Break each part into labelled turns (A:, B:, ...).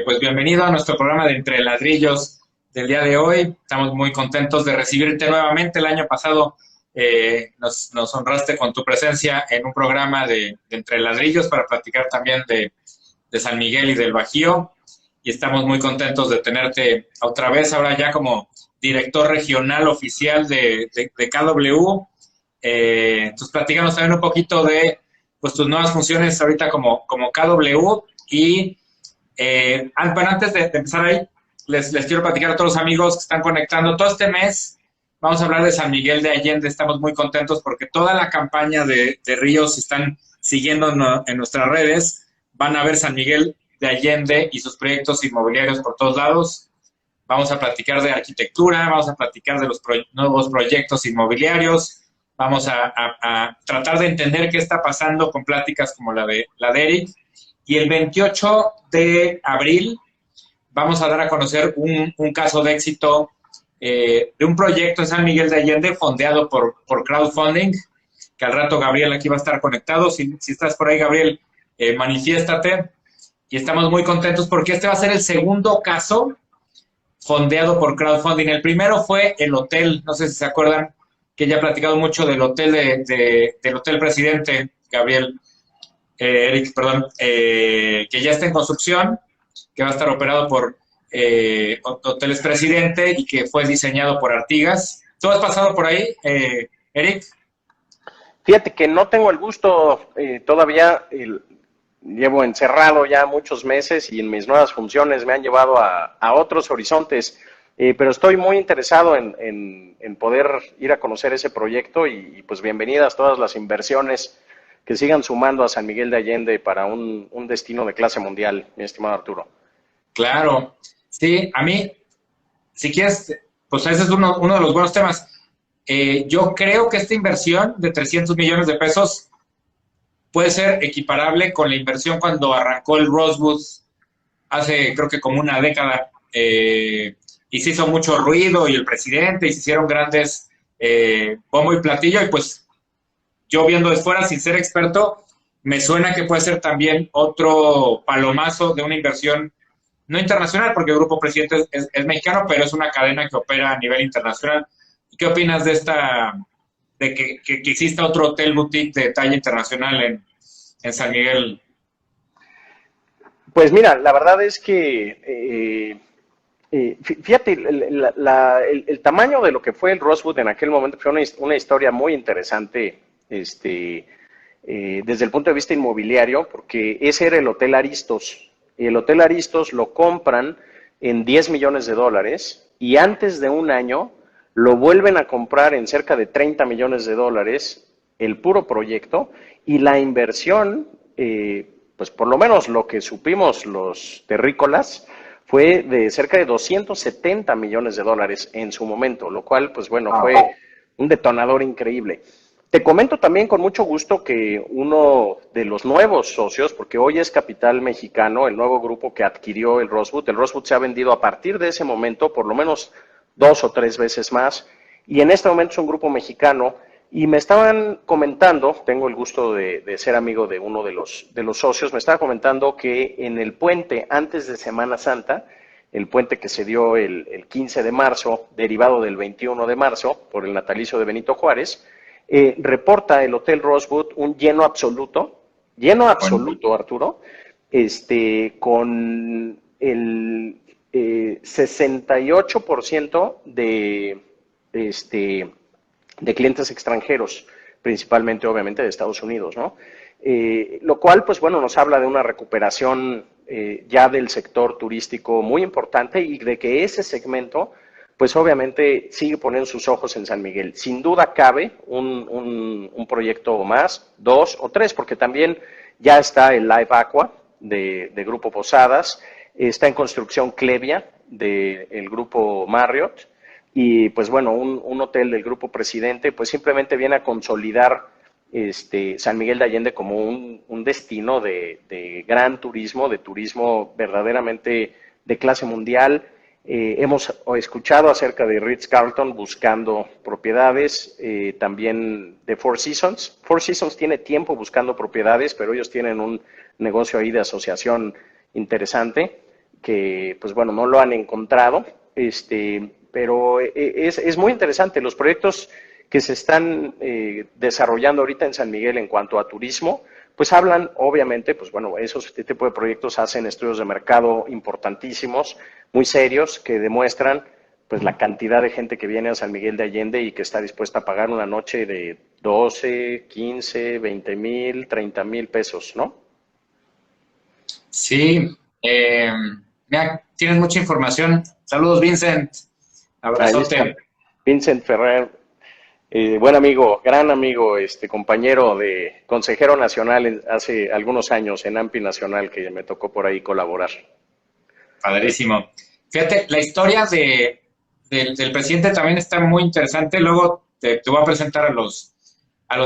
A: Pues bienvenido a nuestro programa de Entre Ladrillos del día de hoy. Estamos muy contentos de recibirte nuevamente. El año pasado nos honraste con tu presencia en un programa de Entre Ladrillos para platicar también de San Miguel y del Bajío. Y estamos muy contentos de tenerte otra vez, ahora ya como director regional oficial de KW. Entonces, platícanos también un poquito de pues, tus nuevas funciones ahorita como KW y bueno, antes de empezar ahí, les quiero platicar a todos los amigos que están conectando. Todo este mes vamos a hablar de San Miguel de Allende. Estamos muy contentos porque toda la campaña de Ríos, si están siguiendo en nuestras redes, van a ver San Miguel de Allende y sus proyectos inmobiliarios por todos lados. Vamos a platicar de arquitectura, vamos a platicar de los nuevos proyectos inmobiliarios, vamos a tratar de entender qué está pasando con pláticas como la de Eric. Y el 28 de abril vamos a dar a conocer un caso de éxito de un proyecto en San Miguel de Allende fondeado por crowdfunding, que al rato Gabriel aquí va a estar conectado. Si estás por ahí, Gabriel, manifiéstate. Y estamos muy contentos porque este va a ser el segundo caso fondeado por crowdfunding. El primero fue el hotel, no sé si se acuerdan, que ya he platicado mucho del hotel del Hotel Presidente, Gabriel. Eric, perdón, que ya está en construcción, que va a estar operado por Hoteles Presidente y que fue diseñado por Artigas. ¿Tú has pasado por ahí, Eric?
B: Fíjate que no tengo el gusto todavía, llevo encerrado ya muchos meses y en mis nuevas funciones me han llevado a otros horizontes, pero estoy muy interesado en poder ir a conocer ese proyecto y pues bienvenidas todas las inversiones que sigan sumando a San Miguel de Allende para un destino de clase mundial, mi estimado Arturo.
A: Claro, sí, a mí, si quieres, pues ese es uno de los buenos temas. Yo creo que esta inversión de 300 millones de pesos puede ser equiparable con la inversión cuando arrancó el Rosewood hace, creo que como una década, y se hizo mucho ruido y el presidente, y se hicieron grandes bombo y platillo, y pues yo viendo de fuera, sin ser experto, me suena que puede ser también otro palomazo de una inversión no internacional, porque el Grupo Presidente es mexicano, pero es una cadena que opera a nivel internacional. ¿Qué opinas de que exista otro hotel boutique de talla internacional en San Miguel?
B: Pues mira, la verdad es que fíjate, el tamaño de lo que fue el Rosewood en aquel momento fue una historia muy interesante, desde el punto de vista inmobiliario, porque ese era el Hotel Aristos, y el Hotel Aristos lo compran en 10 millones de dólares, y antes de un año lo vuelven a comprar en cerca de 30 millones de dólares, el puro proyecto, y la inversión, pues por lo menos lo que supimos los terrícolas, fue de cerca de 270 millones de dólares en su momento, lo cual, pues bueno, fue un detonador increíble. Te comento también con mucho gusto que uno de los nuevos socios, porque hoy es Capital Mexicano, el nuevo grupo que adquirió el Rosewood se ha vendido a partir de ese momento por lo menos 2 o 3 veces más, y en este momento es un grupo mexicano, y me estaban comentando, tengo el gusto de ser amigo de uno de los socios, me estaba comentando que en el puente antes de Semana Santa, el puente que se dio el 15 de marzo, derivado del 21 de marzo, por el natalicio de Benito Juárez, reporta el Hotel Rosewood un lleno absoluto, Arturo, con el 68% de clientes extranjeros, principalmente obviamente de Estados Unidos, ¿no? Lo cual, pues bueno, nos habla de una recuperación ya del sector turístico muy importante y de que ese segmento, pues obviamente sigue poniendo sus ojos en San Miguel. Sin duda cabe un proyecto más, 2 o 3, porque también ya está el Live Aqua de Grupo Posadas, está en construcción Clevia del Grupo Marriott, y pues bueno, un hotel del Grupo Presidente, pues simplemente viene a consolidar San Miguel de Allende como un destino de gran turismo, de turismo verdaderamente de clase mundial. Hemos escuchado acerca de Ritz-Carlton buscando propiedades, también de Four Seasons. Four Seasons tiene tiempo buscando propiedades, pero ellos tienen un negocio ahí de asociación interesante. que pues bueno, no lo han encontrado, pero es muy interesante. Los proyectos que se están desarrollando ahorita en San Miguel en cuanto a turismo, pues hablan, obviamente, pues bueno, este tipo de proyectos hacen estudios de mercado importantísimos, muy serios, que demuestran pues la cantidad de gente que viene a San Miguel de Allende y que está dispuesta a pagar una noche de 12, 15, 20 mil, 30 mil pesos, ¿no?
A: Sí, mira, tienes mucha información. Saludos, Vincent.
B: Ahí está.
A: Abrazote.
B: Vincent Ferrer, buen amigo, gran amigo, compañero de consejero nacional hace algunos años en AMPI Nacional, que me tocó por ahí colaborar.
A: Padrísimo. Fíjate, la historia del presidente también está muy interesante. Luego te voy a presentar a los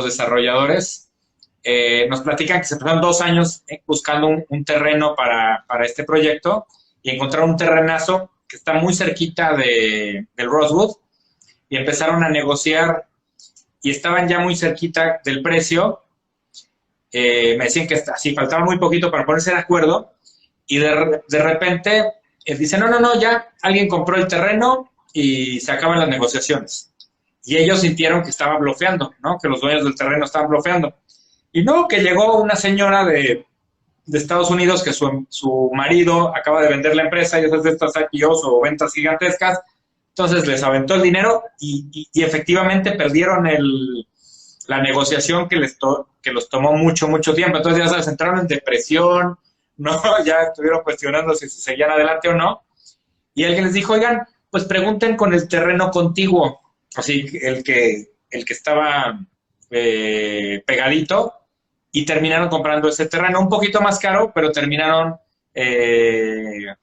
A: desarrolladores. Nos platican que se pasaron 2 años buscando un terreno para este proyecto y encontraron un terrenazo que está muy cerquita del Rosewood y empezaron a negociar y estaban ya muy cerquita del precio. Me decían que así faltaba muy poquito para ponerse de acuerdo y de repente dicen, no, no, no, ya alguien compró el terreno y se acaban las negociaciones. Y ellos sintieron que estaban blofeando, ¿no? Que los dueños del terreno estaban blofeando. Y no, que llegó una señora de Estados Unidos que su marido acaba de vender la empresa y es de estas IPOs o ventas gigantescas. Entonces les aventó el dinero y efectivamente perdieron la negociación que los tomó mucho, mucho tiempo. Entonces ya sabes, entraron en depresión, ¿no? Ya estuvieron cuestionando si se seguían adelante o no. Y alguien les dijo, oigan, pues pregunten con el terreno contiguo, así el que estaba pegadito, y terminaron comprando ese terreno un poquito más caro, pero terminaron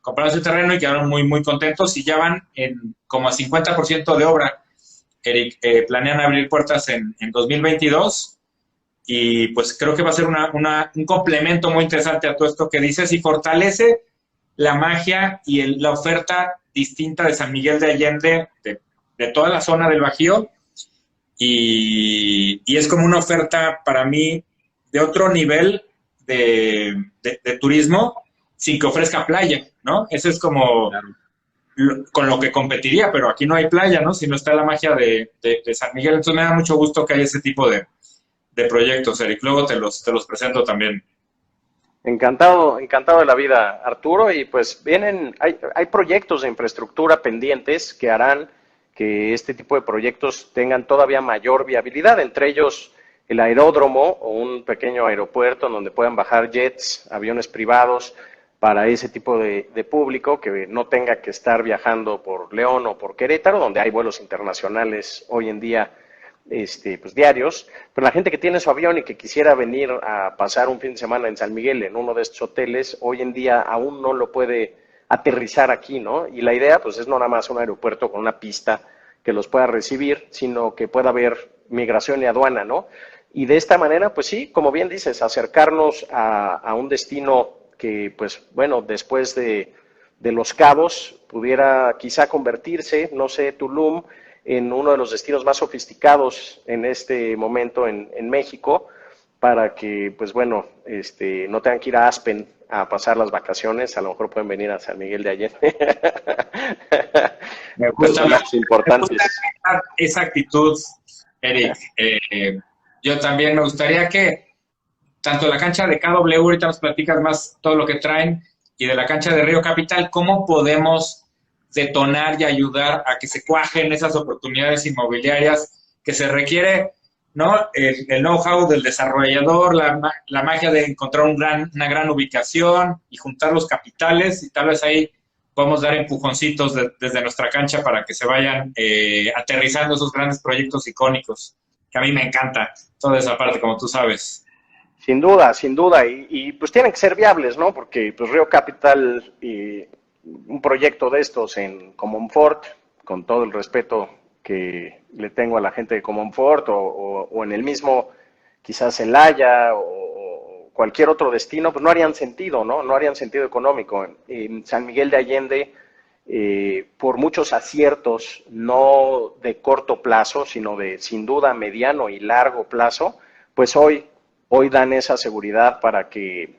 A: comprando ese terreno y quedaron muy, muy contentos y ya van como a 50% de obra. Eric, planean abrir puertas en 2022 y pues creo que va a ser un complemento muy interesante a todo esto que dices y fortalece la magia y la oferta distinta de San Miguel de Allende, de toda la zona del Bajío, y es como una oferta para mí de otro nivel de turismo sin que ofrezca playa, ¿no? Eso es como
B: Claro.
A: con lo que competiría, pero aquí no hay playa, ¿no? Si no está la magia de San Miguel. Entonces me da mucho gusto que haya ese tipo de proyectos, Eric. Luego te los presento también.
B: Encantado, encantado de la vida, Arturo, y pues hay proyectos de infraestructura pendientes que harán que este tipo de proyectos tengan todavía mayor viabilidad, entre ellos el aeródromo o un pequeño aeropuerto donde puedan bajar jets, aviones privados para ese tipo de público que no tenga que estar viajando por León o por Querétaro, donde hay vuelos internacionales hoy en día pues diarios, pero la gente que tiene su avión y que quisiera venir a pasar un fin de semana en San Miguel en uno de estos hoteles, hoy en día aún no lo puede aterrizar aquí, ¿no? Y la idea pues es no nada más un aeropuerto con una pista que los pueda recibir, sino que pueda haber migración y aduana, ¿no? Y de esta manera, pues sí, como bien dices, acercarnos a un destino que, pues bueno, después de Los Cabos pudiera quizá convertirse, no sé, Tulum, en uno de los destinos más sofisticados en este momento en México, para que, pues bueno, no tengan que ir a Aspen a pasar las vacaciones, a lo mejor pueden venir a San Miguel de Allende.
A: Me gusta,
B: Personajes
A: me gusta
B: importantes.
A: esa actitud, Eric. Yo también me gustaría que tanto la cancha de KW, ahorita nos platicas más todo lo que traen, y de la cancha de Río Capital, cómo podemos detonar y ayudar a que se cuajen esas oportunidades inmobiliarias que se requiere, ¿no? El know-how del desarrollador, la magia de encontrar una gran ubicación y juntar los capitales, y tal vez ahí podemos dar empujoncitos desde nuestra cancha para que se vayan aterrizando esos grandes proyectos icónicos, que a mí me encanta toda esa parte, como tú sabes.
B: Sin duda, y pues tienen que ser viables, ¿no? Porque pues Río Capital y un proyecto de estos en Comonfort, con todo el respeto que le tengo a la gente de Comonfort, o en el mismo, quizás Celaya o cualquier otro destino, pues no harían sentido, ¿no? No harían sentido económico. En San Miguel de Allende, por muchos aciertos, no de corto plazo, sino de sin duda mediano y largo plazo, pues hoy dan esa seguridad para que,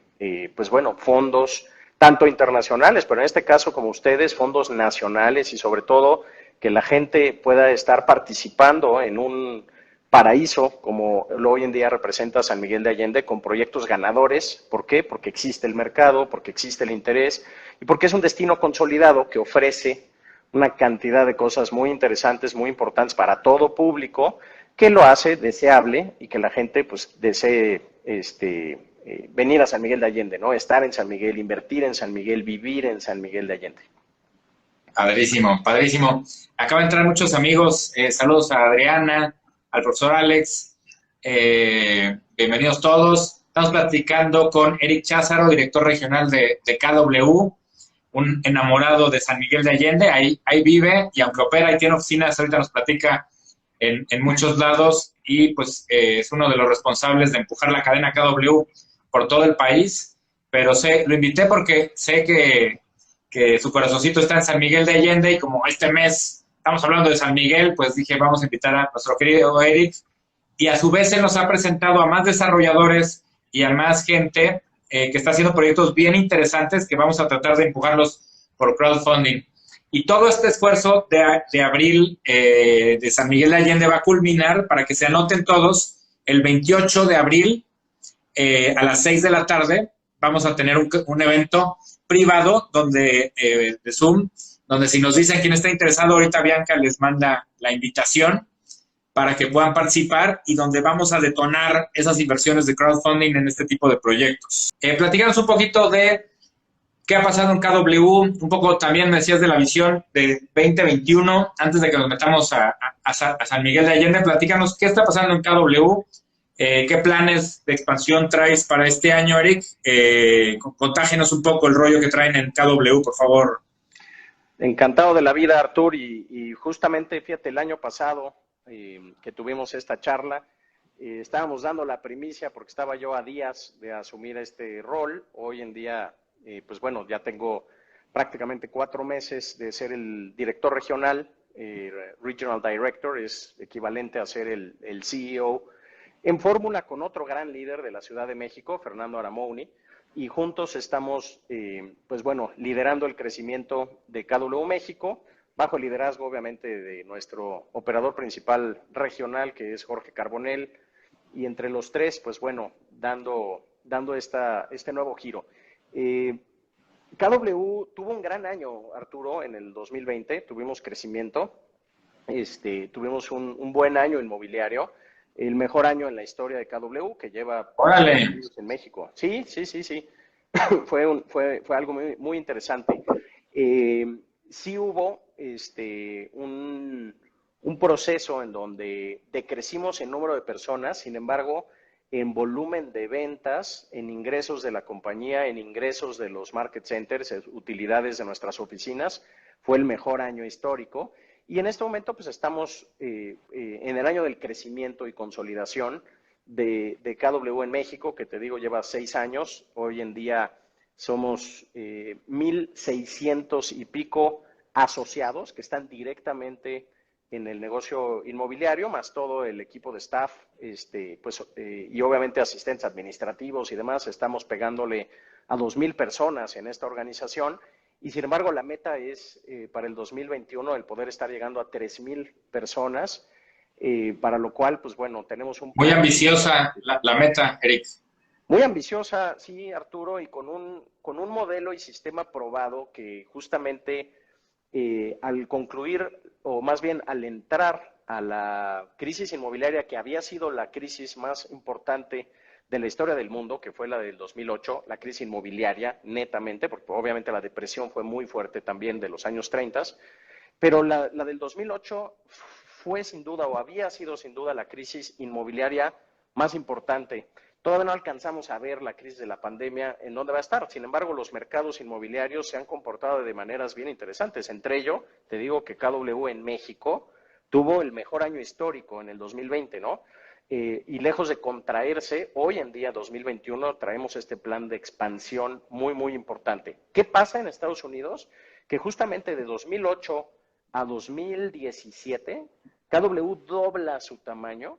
B: pues bueno, fondos tanto internacionales, pero en este caso como ustedes, fondos nacionales y sobre todo que la gente pueda estar participando en un paraíso como lo hoy en día representa San Miguel de Allende con proyectos ganadores. ¿Por qué? Porque existe el mercado, porque existe el interés y porque es un destino consolidado que ofrece una cantidad de cosas muy interesantes, muy importantes para todo público, que lo hace deseable y que la gente pues desee venir a San Miguel de Allende, ¿no? Estar en San Miguel, invertir en San Miguel, vivir en San Miguel de Allende.
A: Padrísimo, padrísimo. Acaban de entrar muchos amigos. Saludos a Adriana, al profesor Alex. Bienvenidos todos. Estamos platicando con Eric Cházaro, director regional de KW, un enamorado de San Miguel de Allende. Ahí vive y aunque opera y tiene oficinas, ahorita nos platica en muchos lados y pues es uno de los responsables de empujar la cadena KW por todo el país. Pero lo invité porque sé que su corazoncito está en San Miguel de Allende y como este mes estamos hablando de San Miguel, pues dije, vamos a invitar a nuestro querido Eric y a su vez él nos ha presentado a más desarrolladores y a más gente que está haciendo proyectos bien interesantes que vamos a tratar de empujarlos por crowdfunding. Y todo este esfuerzo de abril de San Miguel de Allende va a culminar para que se anoten todos el 28 de abril a las 6 de la tarde. Vamos a tener un evento privado donde de Zoom, donde si nos dicen quién está interesado, ahorita Bianca les manda la invitación para que puedan participar y donde vamos a detonar esas inversiones de crowdfunding en este tipo de proyectos. Platícanos un poquito de qué ha pasado en KW, un poco también me decías de la visión de 2021, antes de que nos metamos a San Miguel de Allende, platícanos qué está pasando en KW, qué planes de expansión traes para este año, Eric. Contágenos un poco el rollo que traen en KW, por favor.
B: Encantado de la vida, Artur, y justamente, fíjate, el año pasado que tuvimos esta charla, estábamos dando la primicia porque estaba yo a días de asumir este rol. Hoy en día, pues bueno, ya tengo prácticamente 4 meses de ser el director regional, Regional Director, es equivalente a ser el CEO en fórmula con otro gran líder de la Ciudad de México, Fernando Aramouni, y juntos estamos, pues bueno, liderando el crecimiento de KW México, bajo el liderazgo obviamente de nuestro operador principal regional, que es Jorge Carbonell, y entre los tres, pues bueno, dando este nuevo giro. KW tuvo un gran año, Arturo, en el 2020, tuvimos crecimiento, tuvimos un buen año inmobiliario, el mejor año en la historia de KW, que lleva
A: años
B: en México. Sí. fue algo muy, muy interesante. Sí hubo un proceso en donde decrecimos en número de personas, sin embargo, en volumen de ventas, en ingresos de la compañía, en ingresos de los market centers, utilidades de nuestras oficinas, fue el mejor año histórico. Y en este momento pues estamos en el año del crecimiento y consolidación de KW en México, que te digo lleva 6 años. Hoy en día somos 1,600 y pico asociados que están directamente en el negocio inmobiliario, más todo el equipo de staff, y obviamente asistentes administrativos y demás. Estamos pegándole a 2,000 personas en esta organización. Y sin embargo, la meta es para el 2021 el poder estar llegando a 3,000 personas, para lo cual, pues bueno, tenemos un...
A: Muy ambiciosa la meta, Eric.
B: Muy ambiciosa, sí, Arturo, y con un modelo y sistema probado que justamente al concluir, o más bien al entrar a la crisis inmobiliaria, que había sido la crisis más importante de la historia del mundo, que fue la del 2008, la crisis inmobiliaria, netamente, porque obviamente la depresión fue muy fuerte también de los años 30, pero la del 2008 fue sin duda, o había sido sin duda, la crisis inmobiliaria más importante. Todavía no alcanzamos a ver la crisis de la pandemia en dónde va a estar. Sin embargo, los mercados inmobiliarios se han comportado de maneras bien interesantes. Entre ello, te digo que KW en México tuvo el mejor año histórico en el 2020, ¿no? Y lejos de contraerse, hoy en día, 2021, traemos este plan de expansión muy, muy importante. ¿Qué pasa en Estados Unidos? Que justamente de 2008 a 2017, KW dobla su tamaño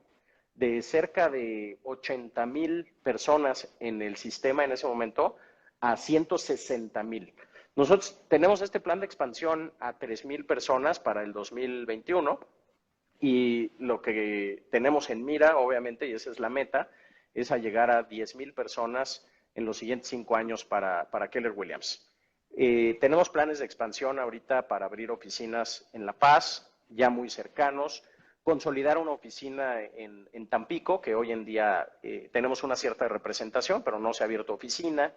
B: de cerca de 80,000 personas en el sistema en ese momento a 160,000. Nosotros tenemos este plan de expansión a 3,000 personas para el 2021 y lo que tenemos en mira, obviamente, y esa es la meta, es a llegar a 10,000 personas en los siguientes 5 años para Keller Williams. Tenemos planes de expansión ahorita para abrir oficinas en La Paz, ya muy cercanos, consolidar una oficina en Tampico, que hoy en día tenemos una cierta representación, pero no se ha abierto oficina.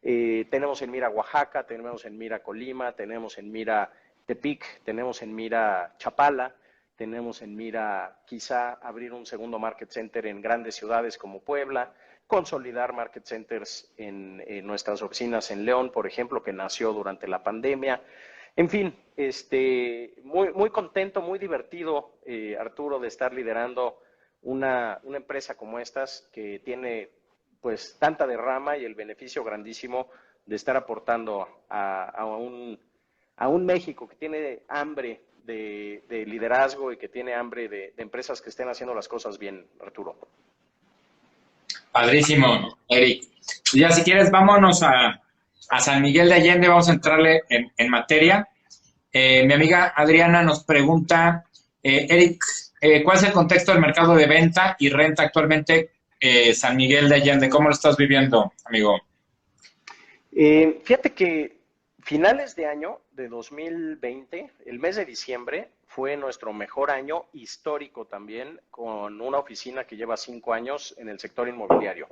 B: Tenemos en mira Oaxaca, tenemos en mira Colima, tenemos en mira Tepic, tenemos en mira Chapala, tenemos en mira quizá abrir un segundo market center en grandes ciudades como Puebla, consolidar market centers en nuestras oficinas en León, por ejemplo, que nació durante la pandemia. En fin, muy contento, muy divertido, Arturo, de estar liderando una empresa como estas que tiene pues tanta derrama y el beneficio grandísimo de estar aportando a un México que tiene hambre de liderazgo y que tiene hambre de empresas que estén haciendo las cosas bien, Arturo.
A: Padrísimo, Eric. Ya si quieres, vámonos a San Miguel de Allende, vamos a entrarle en materia. Mi amiga Adriana nos pregunta, Eric, ¿cuál es el contexto del mercado de venta y renta actualmente San Miguel de Allende? ¿Cómo lo estás viviendo, amigo?
B: Fíjate que finales de año de 2020, el mes de diciembre, fue nuestro mejor año histórico también, con una oficina que lleva 5 años en el sector inmobiliario.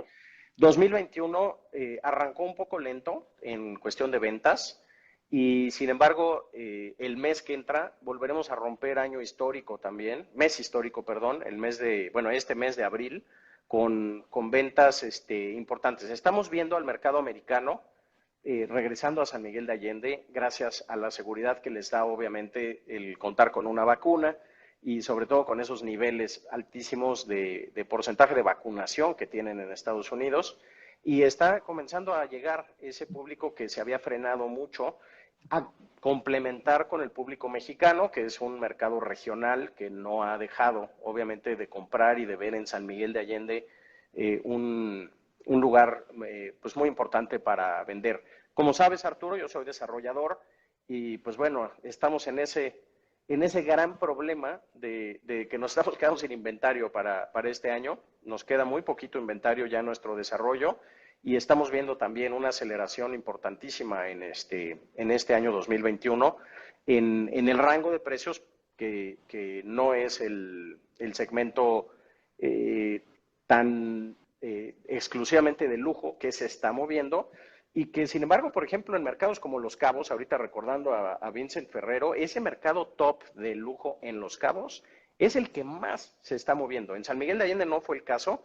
B: 2021 arrancó un poco lento en cuestión de ventas y sin embargo el mes que entra volveremos a romper año histórico también, mes histórico, perdón, este mes de abril con ventas importantes. Estamos viendo al mercado americano regresando a San Miguel de Allende gracias a la seguridad que les da obviamente el contar con una vacuna y sobre todo con esos niveles altísimos de porcentaje de vacunación que tienen en Estados Unidos. Y está comenzando a llegar ese público que se había frenado mucho a complementar con el público mexicano, que es un mercado regional que no ha dejado obviamente de comprar y de ver en San Miguel de Allende un lugar pues muy importante para vender. Como sabes, Arturo, yo soy desarrollador y pues bueno, estamos en ese gran problema de que nos estamos quedando sin inventario para este año. Nos queda muy poquito inventario ya en nuestro desarrollo y estamos viendo también una aceleración importantísima en este año 2021 en el rango de precios que no es el segmento tan exclusivamente de lujo que se está moviendo y que sin embargo, por ejemplo, en mercados como Los Cabos, ahorita recordando a Vincent Ferrero, ese mercado top de lujo en Los Cabos es el que más se está moviendo. En San Miguel de Allende no fue el caso,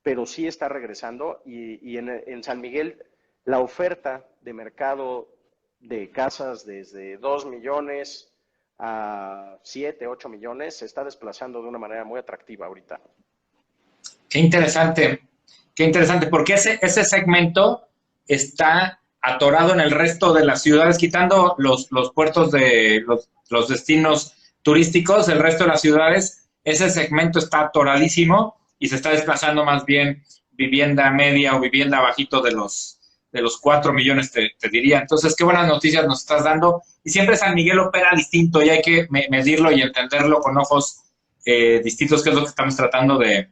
B: pero sí está regresando y en San Miguel la oferta de mercado de casas desde 2 millones a 7, 8 millones se está desplazando de una manera muy atractiva ahorita.
A: Qué interesante, porque ese segmento está atorado en el resto de las ciudades, quitando los puertos de los destinos turísticos, el resto de las ciudades, ese segmento está atoradísimo y se está desplazando más bien vivienda media o vivienda bajito de los 4 millones, te diría. Entonces, qué buenas noticias nos estás dando. Y siempre San Miguel opera distinto y hay que medirlo y entenderlo con ojos distintos, que es lo que estamos tratando de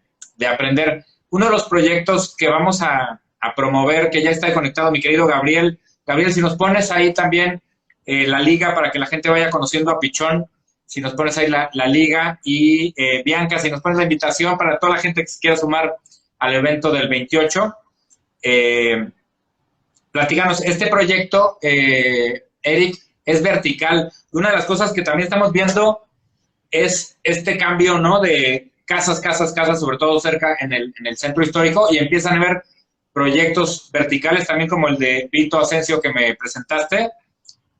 A: aprender. Uno de los proyectos que vamos a promover, que ya está conectado mi querido Gabriel. Gabriel, si nos pones ahí también la liga para que la gente vaya conociendo a Pichón, si nos pones ahí la liga y Bianca, si nos pones la invitación para toda la gente que se quiera sumar al evento del 28. Platícanos, este proyecto, Eric, es vertical. Una de las cosas que también estamos viendo es este cambio, ¿no? De casas, sobre todo cerca en el centro histórico, y empiezan a ver proyectos verticales también como el de Vito Asensio que me presentaste.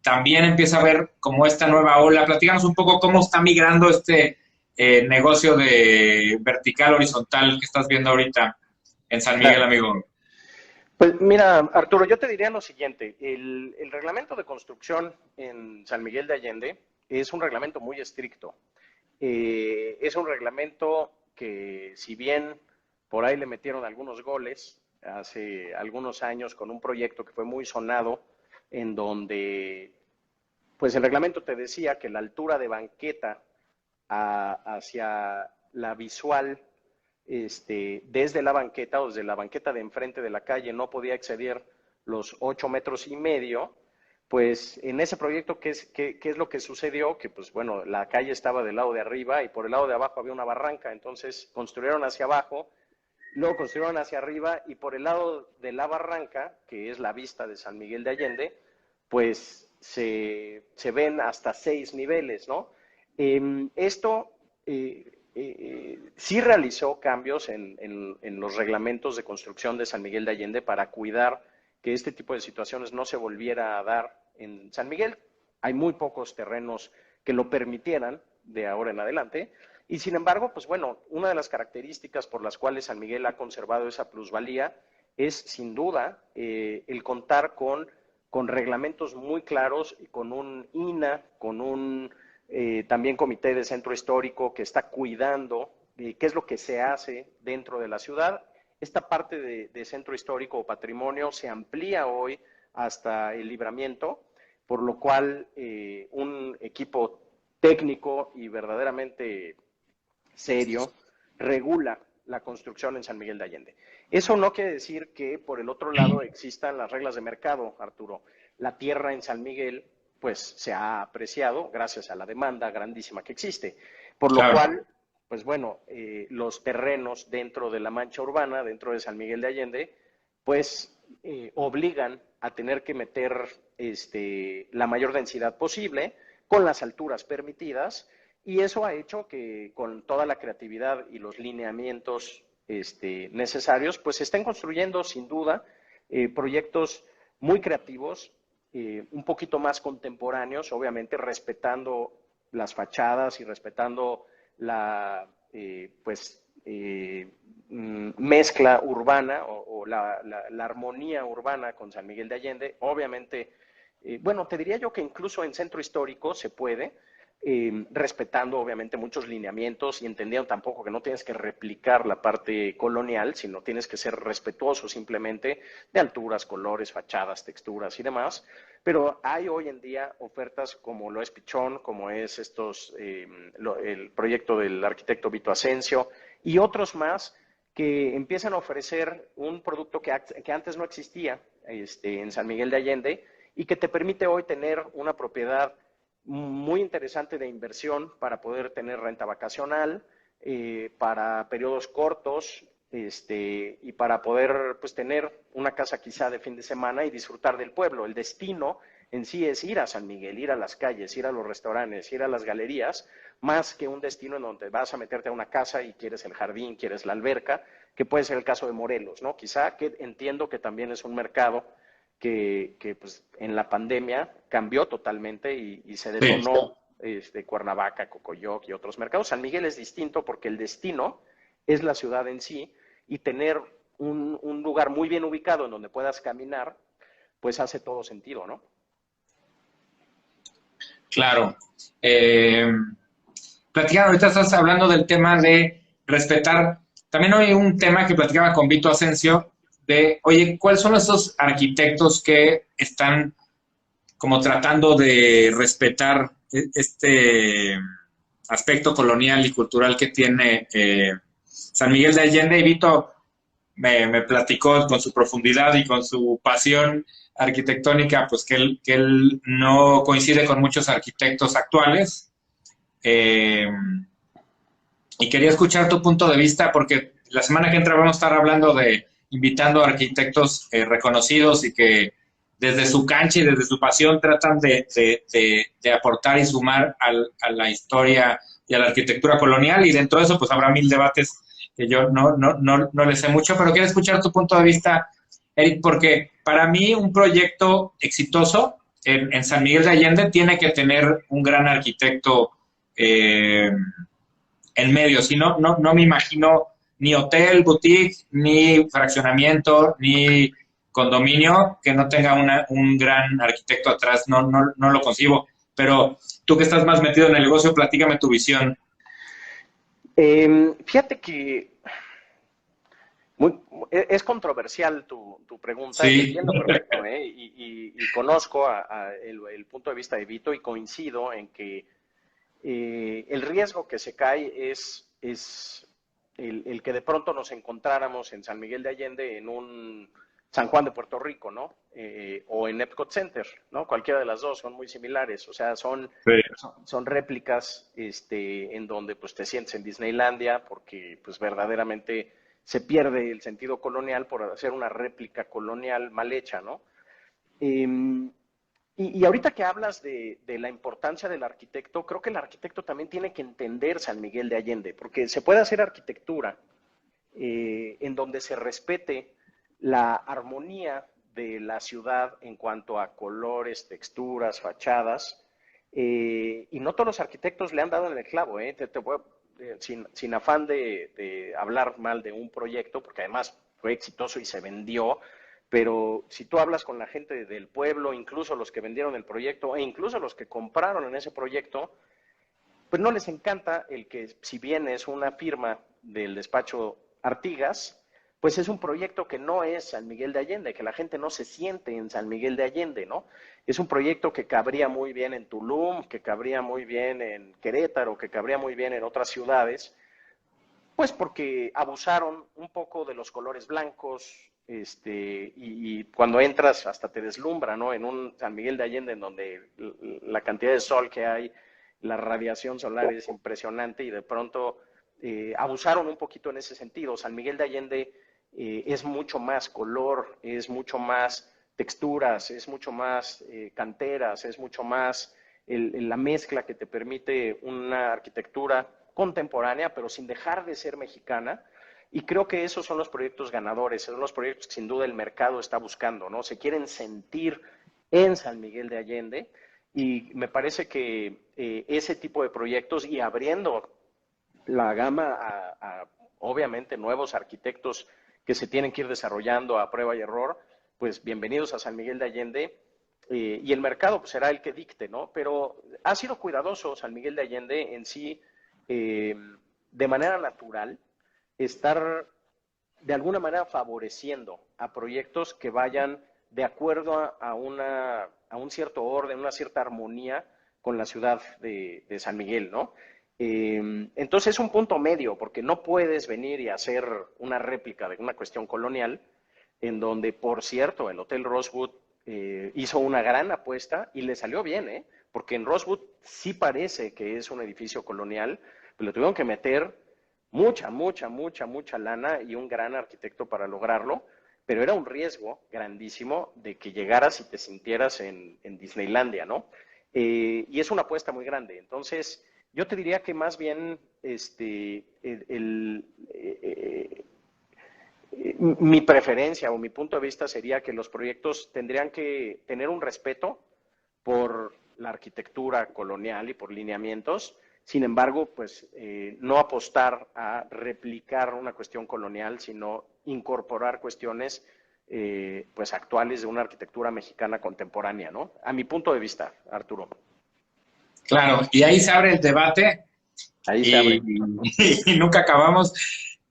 A: También empieza a ver como esta nueva ola. Platícanos un poco cómo está migrando este negocio de vertical, horizontal que estás viendo ahorita en San Miguel, amigo.
B: Pues mira, Arturo, yo te diría lo siguiente. El reglamento de construcción en San Miguel de Allende es un reglamento muy estricto. Es un reglamento que, si bien por ahí le metieron algunos goles, hace algunos años con un proyecto que fue muy sonado, en donde pues el reglamento te decía que la altura de banqueta hacia la visual, desde la banqueta o desde la banqueta de enfrente de la calle no podía exceder los 8,5 metros. Pues en ese proyecto, ¿qué es lo que sucedió? Que pues bueno, la calle estaba del lado de arriba y por el lado de abajo había una barranca, entonces construyeron hacia abajo, luego construyeron hacia arriba y por el lado de la barranca, que es la vista de San Miguel de Allende, pues se ven hasta 6 niveles, ¿no? Esto sí realizó cambios en los reglamentos de construcción de San Miguel de Allende para cuidar que este tipo de situaciones no se volviera a dar en San Miguel. Hay muy pocos terrenos que lo permitieran de ahora en adelante. Y sin embargo, pues bueno, una de las características por las cuales San Miguel ha conservado esa plusvalía es sin duda el contar con reglamentos muy claros y con un INA, con un también comité de centro histórico que está cuidando qué es lo que se hace dentro de la ciudad. Esta parte de centro histórico o patrimonio se amplía hoy hasta el Libramiento, por lo cual un equipo técnico y verdaderamente serio regula la construcción en San Miguel de Allende. Eso no quiere decir que por el otro lado existan las reglas de mercado, Arturo. La tierra en San Miguel pues se ha apreciado gracias a la demanda grandísima que existe, por lo cual pues bueno, los terrenos dentro de la mancha urbana, dentro de San Miguel de Allende, pues obligan a tener que meter la mayor densidad posible con las alturas permitidas, y eso ha hecho que con toda la creatividad y los lineamientos necesarios, pues se estén construyendo sin duda proyectos muy creativos, un poquito más contemporáneos, obviamente respetando las fachadas y respetando la mezcla urbana o la armonía urbana con San Miguel de Allende. Obviamente, bueno, te diría yo que incluso en centro histórico se puede, respetando obviamente muchos lineamientos y entendiendo tampoco que no tienes que replicar la parte colonial, sino tienes que ser respetuoso simplemente de alturas, colores, fachadas, texturas y demás. Pero hay hoy en día ofertas como lo es Pichón, como es el proyecto del arquitecto Vito Asensio y otros más que empiezan a ofrecer un producto que antes no existía en San Miguel de Allende y que te permite hoy tener una propiedad muy interesante de inversión para poder tener renta vacacional, para periodos cortos, y para poder pues tener una casa quizá de fin de semana y disfrutar del pueblo. El destino en sí es ir a San Miguel, ir a las calles, ir a los restaurantes, ir a las galerías, más que un destino en donde vas a meterte a una casa y quieres el jardín, quieres la alberca, que puede ser el caso de Morelos, ¿no? Quizá que entiendo que también es un mercado que pues en la pandemia cambió totalmente y se detonó Cuernavaca, Cocoyoc y otros mercados. San Miguel es distinto porque el destino es la ciudad en sí, y tener un lugar muy bien ubicado en donde puedas caminar, pues hace todo sentido, ¿no?
A: Claro. Platicando, ahorita estás hablando del tema de respetar. También hay un tema que platicaba con Vito Asensio de, oye, ¿cuáles son esos arquitectos que están como tratando de respetar este aspecto colonial y cultural que tiene San Miguel de Allende? Y Vito me platicó con su profundidad y con su pasión arquitectónica, pues que él no coincide con muchos arquitectos actuales. Y quería escuchar tu punto de vista, porque la semana que entra vamos a estar hablando invitando a arquitectos reconocidos y que desde su cancha y desde su pasión tratan de aportar y sumar a la historia y a la arquitectura colonial, y dentro de eso pues habrá mil debates que yo no le sé mucho, pero quiero escuchar tu punto de vista, Eric, porque para mí un proyecto exitoso en San Miguel de Allende tiene que tener un gran arquitecto en medio. Si no me imagino ni hotel, boutique, ni fraccionamiento, ni condominio que no tenga un gran arquitecto atrás. No lo concibo. Pero tú que estás más metido en el negocio, platícame tu visión.
B: Fíjate que Es controversial tu pregunta, y
A: Sí,
B: entiendo perfecto, ¿eh? Y conozco el punto de vista de Vito y coincido en que el riesgo que se cae es el que de pronto nos encontráramos en San Miguel de Allende en un San Juan de Puerto Rico, ¿no? O en Epcot Center, ¿no? Cualquiera de las dos son muy similares, o sea,
A: sí.
B: son réplicas en donde pues te sientes en Disneylandia porque pues verdaderamente se pierde el sentido colonial por hacer una réplica colonial mal hecha, ¿no? Eh, y ahorita que hablas de la importancia del arquitecto, creo que el arquitecto también tiene que entender San Miguel de Allende, porque se puede hacer arquitectura en donde se respete la armonía de la ciudad en cuanto a colores, texturas, fachadas, y no todos los arquitectos le han dado en el clavo, ¿eh? Sin afán de hablar mal de un proyecto, porque además fue exitoso y se vendió, pero si tú hablas con la gente del pueblo, incluso los que vendieron el proyecto e incluso los que compraron en ese proyecto, pues no les encanta el que, si bien es una firma del despacho Artigas, pues es un proyecto que no es San Miguel de Allende, que la gente no se siente en San Miguel de Allende, ¿no? Es un proyecto que cabría muy bien en Tulum, que cabría muy bien en Querétaro, que cabría muy bien en otras ciudades, pues porque abusaron un poco de los colores blancos, y cuando entras hasta te deslumbra, ¿no? En un San Miguel de Allende en donde la cantidad de sol que hay, la radiación solar es impresionante y de pronto abusaron un poquito en ese sentido. San Miguel de Allende es mucho más color, es mucho más texturas, es mucho más canteras, es mucho más la mezcla que te permite una arquitectura contemporánea, pero sin dejar de ser mexicana. Y creo que esos son los proyectos ganadores, son los proyectos que sin duda el mercado está buscando, ¿no? Se quieren sentir en San Miguel de Allende y me parece que ese tipo de proyectos y abriendo la gama obviamente nuevos arquitectos que se tienen que ir desarrollando a prueba y error, pues bienvenidos a San Miguel de Allende. Y el mercado pues, será el que dicte, ¿no? Pero ha sido cuidadoso San Miguel de Allende en sí, eh, de manera natural, estar de alguna manera favoreciendo a proyectos que vayan de acuerdo a un cierto orden, una cierta armonía con la ciudad de San Miguel, ¿no? Entonces es un punto medio, porque no puedes venir y hacer una réplica de una cuestión colonial, en donde, por cierto, el Hotel Rosewood hizo una gran apuesta y le salió bien, ¿eh? Porque en Rosewood sí parece que es un edificio colonial, pero le tuvieron que meter mucha lana y un gran arquitecto para lograrlo, pero era un riesgo grandísimo de que llegaras y te sintieras en Disneylandia, ¿no? Y es una apuesta muy grande. Entonces, yo te diría que más bien mi preferencia o mi punto de vista sería que los proyectos tendrían que tener un respeto por la arquitectura colonial y por lineamientos. Sin embargo, pues no apostar a replicar una cuestión colonial, sino incorporar cuestiones pues actuales de una arquitectura mexicana contemporánea, ¿no? A mi punto de vista, Arturo.
A: Claro, y ahí se abre el debate
B: Ahí se
A: y,
B: abre.
A: y nunca acabamos,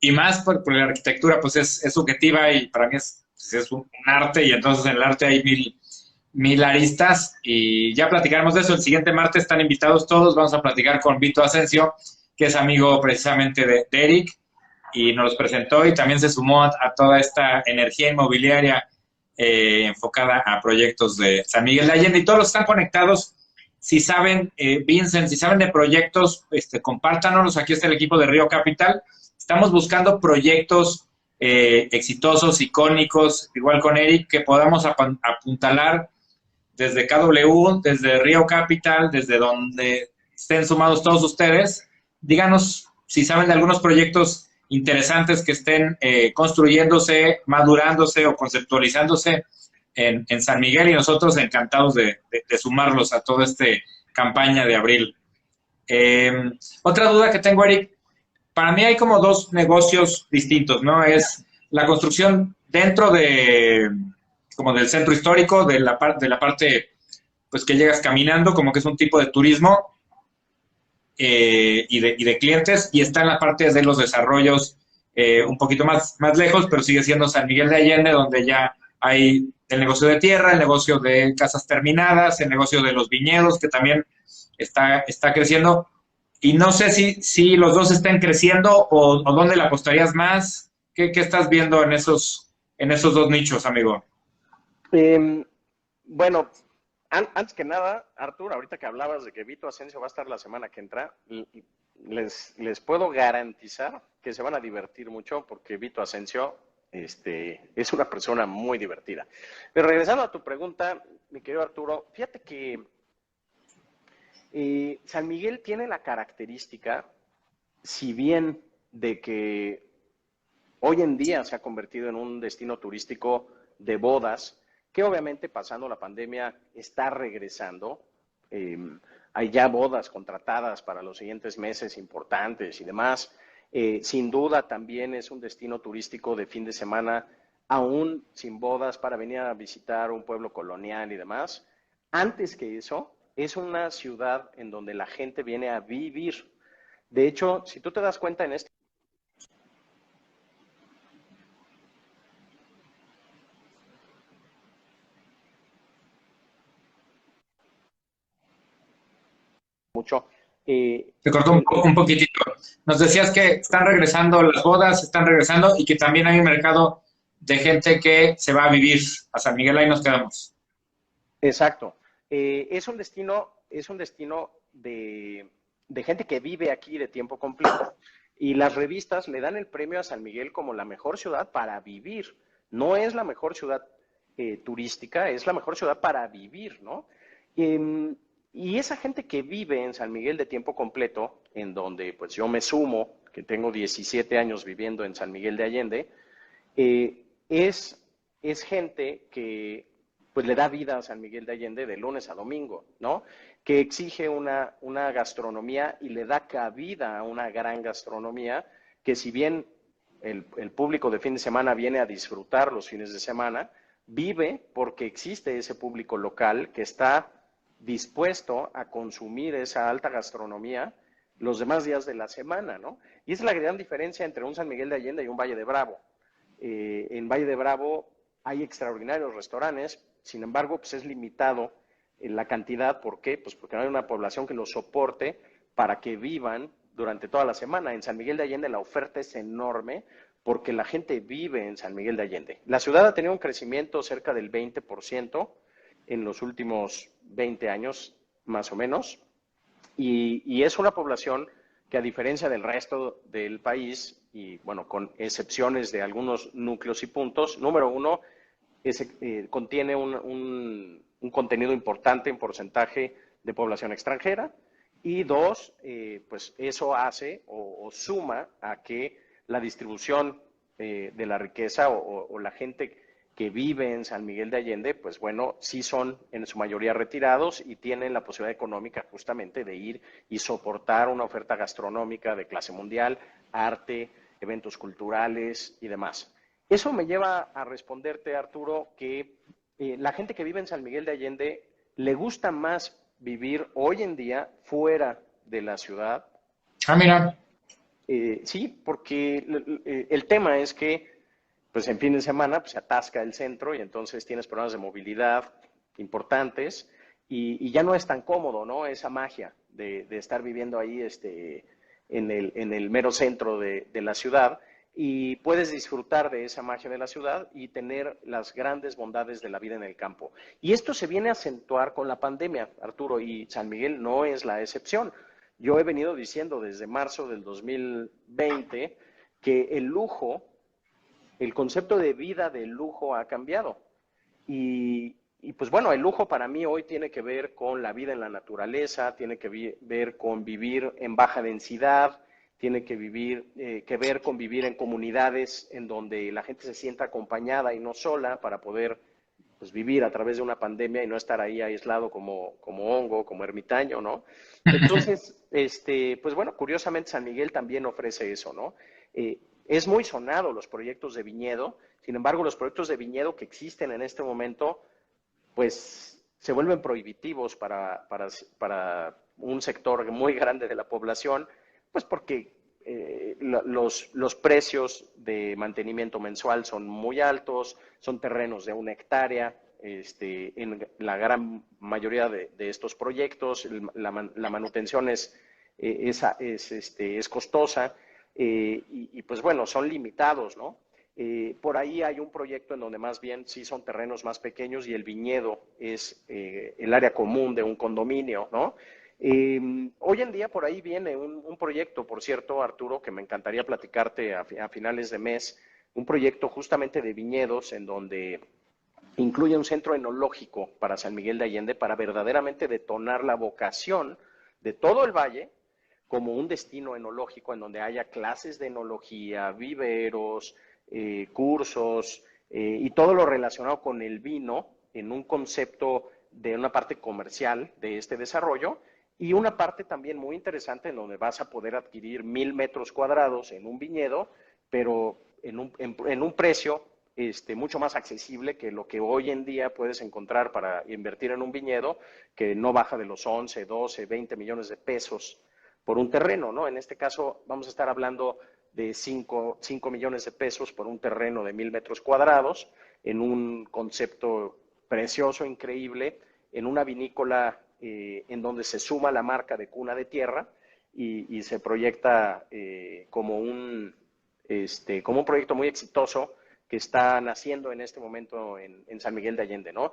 A: y más por la arquitectura, pues es subjetiva y para mí es un arte, y entonces en el arte hay mil aristas, y ya platicaremos de eso. El siguiente martes están invitados todos, vamos a platicar con Vito Asensio, que es amigo precisamente de Eric, y nos los presentó y también se sumó a toda esta energía inmobiliaria enfocada a proyectos de San Miguel de Allende, y todos los que están conectados. Si saben, Vincent, si saben de proyectos, compártanos. Aquí está el equipo de Río Capital. Estamos buscando proyectos exitosos, icónicos, igual con Eric, que podamos apuntalar desde KW, desde Río Capital, desde donde estén sumados todos ustedes. Díganos si saben de algunos proyectos interesantes que estén construyéndose, madurándose o conceptualizándose en San Miguel, y nosotros encantados de sumarlos a toda esta campaña de abril. Otra duda que tengo, Eric, para mí hay como dos negocios distintos, ¿no? Es la construcción dentro como del centro histórico, de la parte pues que llegas caminando, como que es un tipo de turismo y de clientes, y está en la parte de los desarrollos un poquito más lejos, pero sigue siendo San Miguel de Allende, donde ya hay el negocio de tierra, el negocio de casas terminadas, el negocio de los viñedos, que también está creciendo. Y no sé si los dos estén creciendo o dónde le apostarías más. ¿Qué estás viendo en esos dos nichos, amigo?
B: Eh, bueno, antes que nada, Artur, ahorita que hablabas de que Vito Asensio va a estar la semana que entra, les puedo garantizar que se van a divertir mucho porque Vito Asensio es una persona muy divertida. Pero regresando a tu pregunta, mi querido Arturo, fíjate que San Miguel tiene la característica, si bien de que hoy en día se ha convertido en un destino turístico de bodas, que obviamente pasando la pandemia está regresando. Eh, Hay ya bodas contratadas para los siguientes meses importantes y demás. Sin duda también es un destino turístico de fin de semana, aún sin bodas, para venir a visitar un pueblo colonial y demás. Antes que eso, es una ciudad en donde la gente viene a vivir. De hecho, si tú te das cuenta en este mucho,
A: Se cortó
B: el,
A: un poquitito. Nos decías que están regresando las bodas, están regresando y que también hay un mercado de gente que se va a vivir a San Miguel, ahí nos quedamos.
B: exacto. Es un destino de gente que vive aquí de tiempo completo. Y las revistas le dan el premio a San Miguel como la mejor ciudad para vivir. No es la mejor ciudad turística, es la mejor ciudad para vivir, ¿no? Y esa gente que vive en San Miguel de tiempo completo, en donde pues yo me sumo, que tengo 17 años viviendo en San Miguel de Allende, eh, es, es gente que pues le da vida a San Miguel de Allende de lunes a domingo, ¿no? Que exige una gastronomía y le da cabida a una gran gastronomía que si bien el público de fin de semana viene a disfrutar los fines de semana, vive porque existe ese público local que está dispuesto a consumir esa alta gastronomía los demás días de la semana, ¿no? Y esa es la gran diferencia entre un San Miguel de Allende y un Valle de Bravo. En Valle de Bravo hay extraordinarios restaurantes, sin embargo, pues es limitado en la cantidad. ¿Por qué? Pues porque no hay una población que los soporte para que vivan durante toda la semana. En San Miguel de Allende la oferta es enorme porque la gente vive en San Miguel de Allende. La ciudad ha tenido un crecimiento cerca del 20% en los últimos 20 años, más o menos, y es una población que a diferencia del resto del país, y bueno, con excepciones de algunos núcleos y puntos, número uno, contiene un contenido importante en porcentaje de población extranjera, y dos, pues eso hace o suma a que la distribución de la riqueza o la gente que vive en San Miguel de Allende, pues bueno, sí son en su mayoría retirados y tienen la posibilidad económica justamente de ir y soportar una oferta gastronómica de clase mundial, arte, eventos culturales y demás. Eso me lleva a responderte, Arturo, que la gente que vive en San Miguel de Allende le gusta más vivir hoy en día fuera de la ciudad.
A: Ah, mira,
B: Sí, porque el tema es que pues en fin de semana pues, se atasca el centro y entonces tienes problemas de movilidad importantes y ya no es tan cómodo, ¿no? Esa magia de estar viviendo ahí en el mero centro de la ciudad y puedes disfrutar de esa magia de la ciudad y tener las grandes bondades de la vida en el campo. Y esto se viene a acentuar con la pandemia, Arturo, y San Miguel no es la excepción. Yo he venido diciendo desde marzo del 2020 que el lujo, el concepto de vida de lujo ha cambiado. Pues bueno, el lujo para mí hoy tiene que ver con la vida en la naturaleza, tiene que ver con vivir en baja densidad, tiene que ver con vivir en comunidades en donde la gente se sienta acompañada y no sola para poder pues, vivir a través de una pandemia y no estar ahí aislado como hongo, como ermitaño, ¿no? Entonces, pues bueno, curiosamente San Miguel también ofrece eso, ¿no? Es muy sonado los proyectos de viñedo, sin embargo, los proyectos de viñedo que existen en este momento, pues se vuelven prohibitivos para un sector muy grande de la población, pues porque los precios de mantenimiento mensual son muy altos, son terrenos de 1 hectárea. En la gran mayoría de estos proyectos la manutención es costosa, y pues bueno, son limitados, ¿no? Por ahí hay un proyecto en donde más bien sí son terrenos más pequeños y el viñedo es el área común de un condominio, ¿no? Hoy en día por ahí viene un proyecto, por cierto, Arturo, que me encantaría platicarte a finales de mes, un proyecto justamente de viñedos en donde incluye un centro enológico para San Miguel de Allende para verdaderamente detonar la vocación de todo el valle como un destino enológico en donde haya clases de enología, viveros, cursos, y todo lo relacionado con el vino en un concepto de una parte comercial de este desarrollo, y una parte también muy interesante en donde vas a poder adquirir 1,000 metros cuadrados en un viñedo, pero en un precio mucho más accesible que lo que hoy en día puedes encontrar para invertir en un viñedo, que no baja de los 11, 12, 20 millones de pesos por un terreno, ¿no? En este caso vamos a estar hablando de 5 millones de pesos por un terreno de 1,000 metros cuadrados, en un concepto precioso, increíble, en una vinícola en donde se suma la marca de Cuna de Tierra y se proyecta como un proyecto muy exitoso que está naciendo en este momento en San Miguel de Allende, ¿no?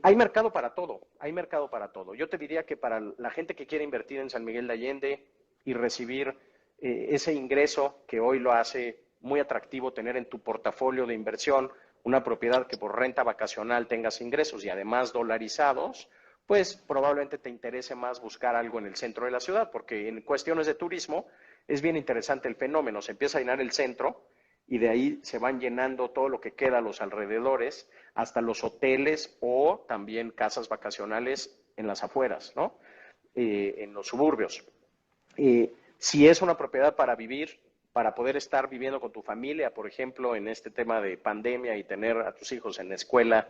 B: Hay mercado para todo, hay mercado para todo. Yo te diría que para la gente que quiere invertir en San Miguel de Allende y recibir ese ingreso que hoy lo hace muy atractivo tener en tu portafolio de inversión una propiedad que por renta vacacional tengas ingresos y además dolarizados, pues probablemente te interese más buscar algo en el centro de la ciudad, porque en cuestiones de turismo es bien interesante el fenómeno. Se empieza a llenar el centro y de ahí se van llenando todo lo que queda a los alrededores, hasta los hoteles o también casas vacacionales en las afueras, ¿no? En los suburbios. Si es una propiedad para vivir, para poder estar viviendo con tu familia, por ejemplo, en este tema de pandemia y tener a tus hijos en la escuela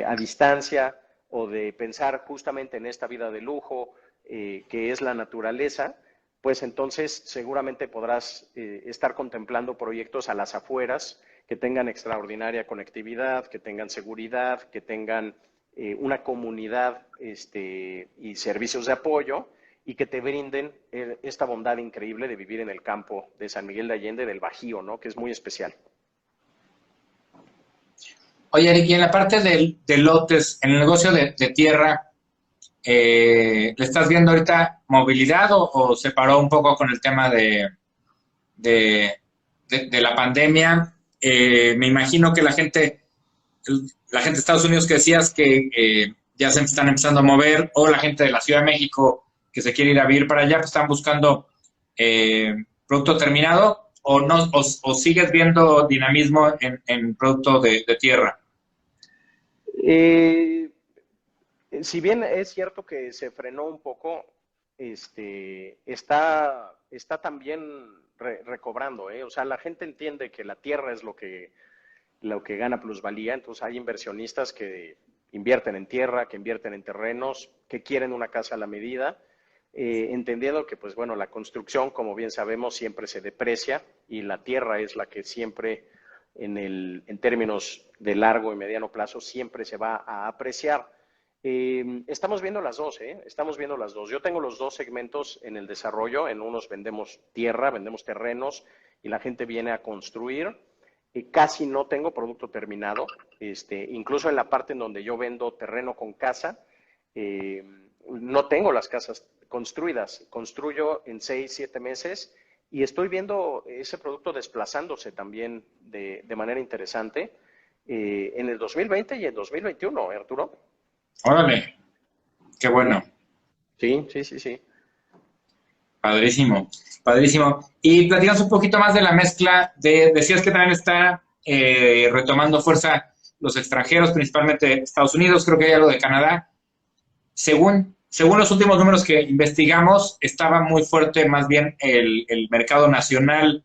B: a distancia, o de pensar justamente en esta vida de lujo que es la naturaleza, pues entonces seguramente podrás estar contemplando proyectos a las afueras que tengan extraordinaria conectividad, que tengan seguridad, que tengan una comunidad y servicios de apoyo, y que te brinden esta bondad increíble de vivir en el campo de San Miguel de Allende, del Bajío, ¿no? Que es muy especial.
A: Oye, Eric, y en la parte de lotes, en el negocio de tierra, ¿le estás viendo ahorita movilidad o se paró un poco con el tema de la pandemia? Me imagino que la gente de Estados Unidos que decías que ya se están empezando a mover, o la gente de la Ciudad de México que se quiere ir a vivir para allá, pues están buscando producto terminado, o no, o sigues viendo dinamismo en producto de tierra.
B: Si bien es cierto que se frenó un poco, está también recobrando, ¿eh? O sea, la gente entiende que la tierra es lo que gana plusvalía, entonces hay inversionistas que invierten en tierra, que invierten en terrenos, que quieren una casa a la medida, entendiendo que, pues bueno, la construcción, como bien sabemos, siempre se deprecia, y la tierra es la que siempre, en términos de largo y mediano plazo, siempre se va a apreciar. Estamos viendo las dos, estamos viendo las dos. Yo tengo los dos segmentos en el desarrollo. En unos vendemos tierra, vendemos terrenos, y la gente viene a construir. Casi no tengo producto terminado. Incluso en la parte en donde yo vendo terreno con casa, no tengo las casas construidas. Construyo en 6, 7 meses, y estoy viendo ese producto desplazándose también de manera interesante en el 2020 y en 2021, Arturo.
A: Órale, qué bueno.
B: Sí, sí, sí, sí.
A: Padrísimo, padrísimo. Y platicamos un poquito más de la mezcla decías que también está retomando fuerza los extranjeros, principalmente Estados Unidos, creo que hay algo de Canadá. Según los últimos números que investigamos, estaba muy fuerte más bien el mercado nacional,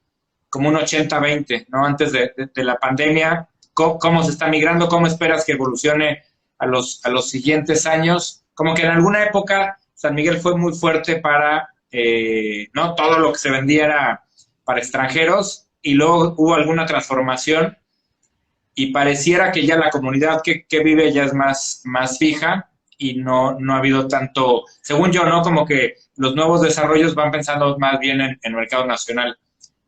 A: como un 80-20, ¿no? Antes de la pandemia. ¿Cómo se está migrando? ¿Cómo esperas que evolucione a los siguientes años? Como que en alguna época San Miguel fue muy fuerte para, ¿no? Todo lo que se vendía era para extranjeros y luego hubo alguna transformación y pareciera que ya la comunidad que vive ya es más fija y no ha habido tanto, según yo, ¿no? Como que los nuevos desarrollos van pensando más bien en el mercado nacional.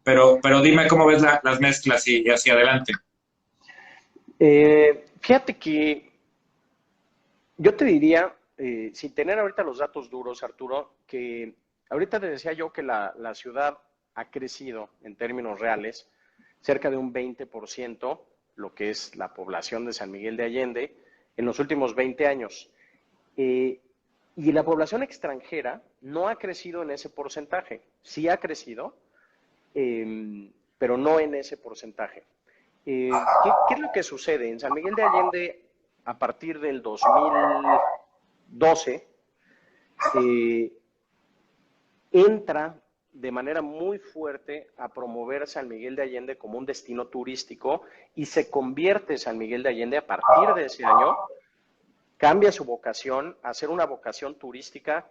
A: Pero dime cómo ves las mezclas y hacia adelante.
B: Fíjate que yo te diría, sin tener ahorita los datos duros, Arturo, que ahorita te decía yo que la ciudad ha crecido en términos reales cerca de un 20%, lo que es la población de San Miguel de Allende, en los últimos 20 años. Eh, y la población extranjera no ha crecido en ese porcentaje. Sí ha crecido, pero no en ese porcentaje. ¿Qué es lo que sucede? En San Miguel de Allende, a partir del 2012, eh, entra de manera muy fuerte a promover San Miguel de Allende como un destino turístico y se convierte San Miguel de Allende a partir de ese año, cambia su vocación a ser una vocación turística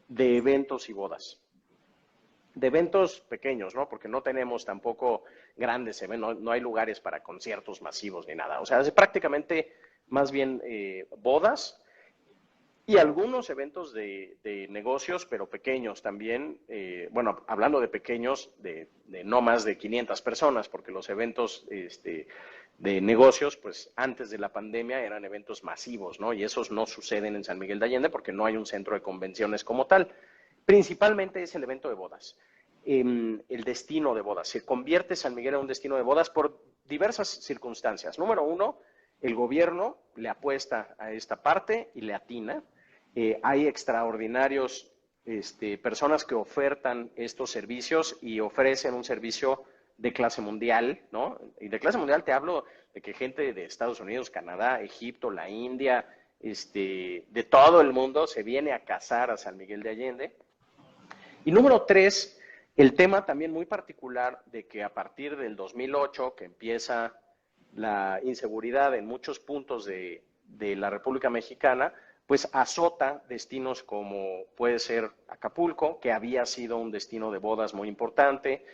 B: de eventos y bodas. De eventos pequeños, ¿no? Porque no tenemos tampoco grandes eventos, no hay lugares para conciertos masivos ni nada. O sea, es prácticamente más bien bodas y algunos eventos de negocios, pero pequeños también. Bueno, hablando de pequeños, de no más de 500 personas, porque los eventos de negocios, pues antes de la pandemia eran eventos masivos, ¿no? Y esos no suceden en San Miguel de Allende porque no hay un centro de convenciones como tal. Principalmente es el evento de bodas, el destino de bodas. Se convierte San Miguel en un destino de bodas por diversas circunstancias. Número uno, el gobierno le apuesta a esta parte y le atina. Hay extraordinarios personas que ofertan estos servicios y ofrecen un servicio de clase mundial, ¿no? Y de clase mundial te hablo de que gente de Estados Unidos, Canadá, Egipto, la India, de todo el mundo se viene a casar a San Miguel de Allende. Y número tres, el tema también muy particular de que a partir del 2008, que empieza la inseguridad en muchos puntos de la República Mexicana, pues azota destinos como puede ser Acapulco, que había sido un destino de bodas muy importante,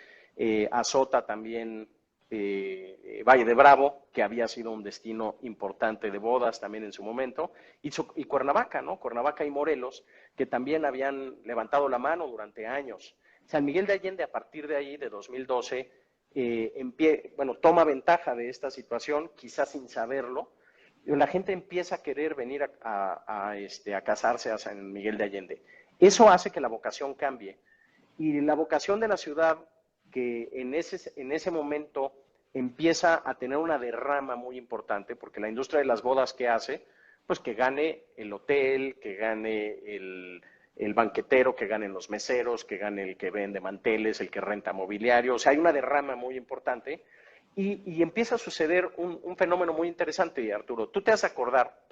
B: azota también Valle de Bravo, que había sido un destino importante de bodas también en su momento, y Cuernavaca, ¿no? Cuernavaca y Morelos, que también habían levantado la mano durante años. San Miguel de Allende, a partir de ahí, de 2012, bueno, toma ventaja de esta situación, quizás sin saberlo. La gente empieza a querer venir a casarse a San Miguel de Allende. Eso hace que la vocación cambie. Y la vocación de la ciudad, que en ese momento empieza a tener una derrama muy importante, porque la industria de las bodas, ¿qué hace? Pues que gane el hotel, que gane el banquetero, que ganen los meseros, que gane el que vende manteles, el que renta mobiliario. O sea, hay una derrama muy importante y empieza a suceder un fenómeno muy interesante, Arturo. Tú te has de acordar,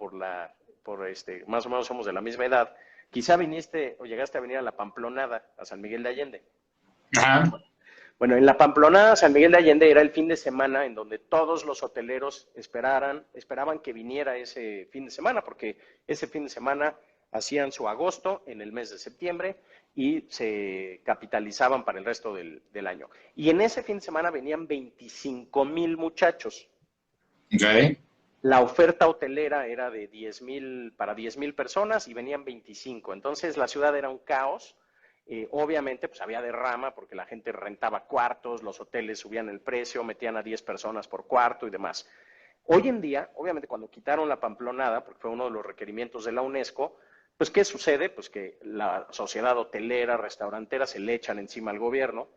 B: más o menos somos de la misma edad, quizá viniste o llegaste a venir a la Pamplonada, a San Miguel de Allende.
A: Ajá.
B: Bueno, en la Pamplonada, San Miguel de Allende era el fin de semana en donde todos los hoteleros esperaban que viniera ese fin de semana, porque ese fin de semana hacían su agosto en el mes de septiembre y se capitalizaban para el resto del año. Y en ese fin de semana venían 25,000 muchachos.
A: Okay.
B: La oferta hotelera era de 10,000 para 10,000 personas y venían 25. Entonces la ciudad era un caos. Obviamente, pues había derrama porque la gente rentaba cuartos, los hoteles subían el precio, metían a 10 personas por cuarto y demás. Hoy en día, obviamente, cuando quitaron la Pamplonada, porque fue uno de los requerimientos de la UNESCO, pues ¿qué sucede? Pues que la sociedad hotelera, restaurantera se le echan encima al gobierno.